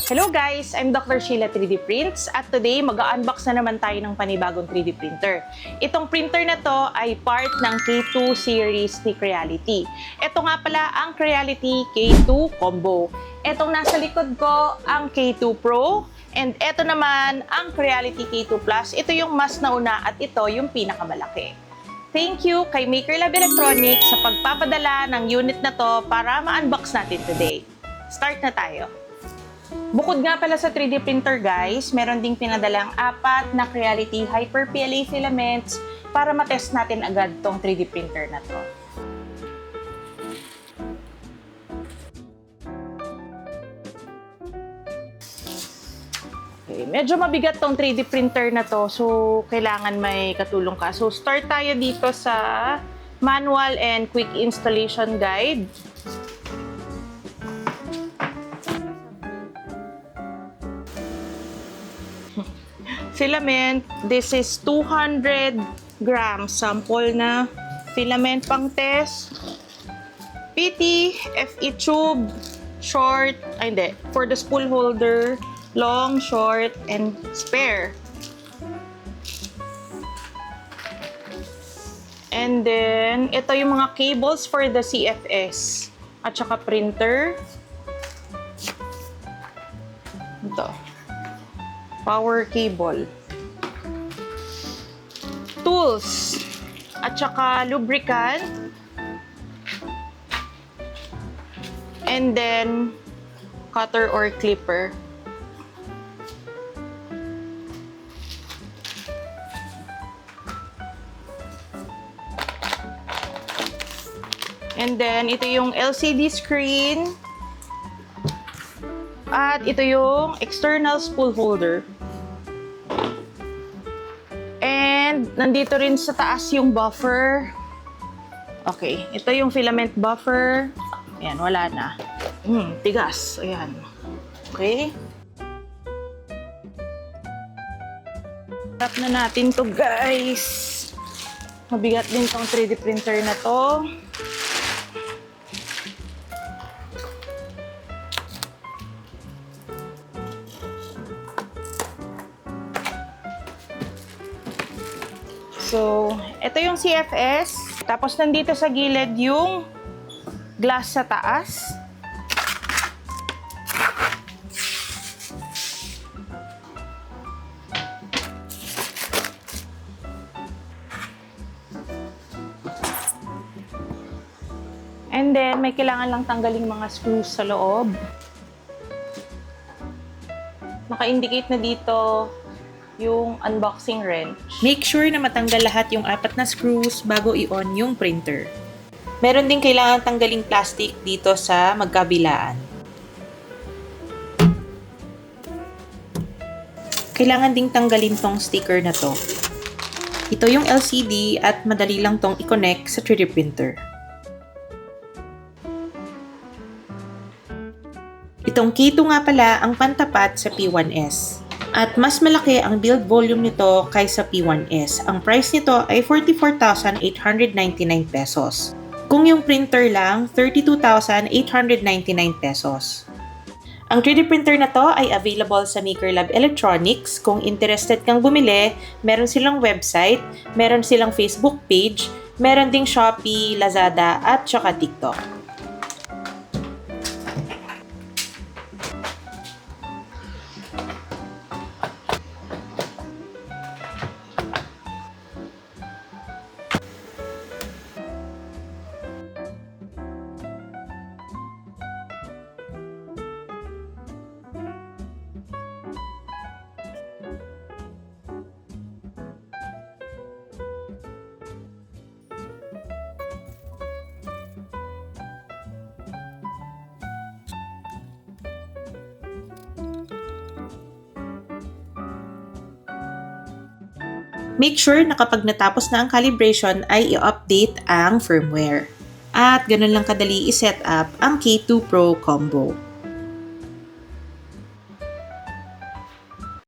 Hello guys! I'm Dr. Sheila 3D Prints at today mag-unbox na naman tayo ng panibagong 3D printer. Itong printer na to ay part ng K2 series ni Creality. Ito nga pala ang Creality K2 Combo. Itong nasa likod ko ang K2 Pro and ito naman ang Creality K2 Plus. Ito yung mas nauna at ito yung pinakamalaki. Thank you kay MakerLab Electronics sa pagpapadala ng unit na to para ma-unbox natin today. Start na tayo. Bukod nga pala sa 3D printer guys, meron ding pinadalang 4 na Creality Hyper PLA filaments para matest natin agad tong 3D printer na to. Okay, medyo mabigat tong 3D printer na to, so kailangan may katulong ka. So start tayo dito sa manual and quick installation guide. Filament, this is 200 grams sample na filament pang test. PT, FE tube, short, for the spool holder, long, short, and spare. And then, ito yung mga cables for the CFS at saka printer. Ito. Power cable. Tools. At saka lubricant. And then, cutter or clipper. And then, ito yung LCD screen. At ito yung external spool holder. And nandito rin sa taas yung buffer. Okay, ito yung filament buffer. Ayan, wala na. Tigas. Ayan. Okay. Tap na natin to guys. Mabigat din tong 3D printer na to. So, ito yung CFS. Tapos, nandito sa gilid yung glass sa taas. And then, may kailangan lang tanggaling mga screws sa loob. Naka-indicate na dito yung unboxing wrench. Make sure na matanggal lahat yung 4 na screws bago i-on yung printer. Meron din kailangan tanggaling plastic dito sa magkabilaan. Kailangan ding tanggalin tong sticker na to. Ito yung LCD at madali lang tong i-connect sa 3D printer. Itong K2 nga pala ang pantapat sa P1S. At mas malaki ang build volume nito kaysa P1S. Ang price nito ay 44,899 pesos. Kung yung printer lang, 32,899 pesos. Ang 3D printer na to ay available sa MakerLab Electronics. Kung interested kang bumili, meron silang website, meron silang Facebook page, meron ding Shopee, Lazada at saka TikTok. Make sure na kapag natapos na ang calibration ay i-update ang firmware. At ganun lang kadali i-set up ang K2 Pro Combo.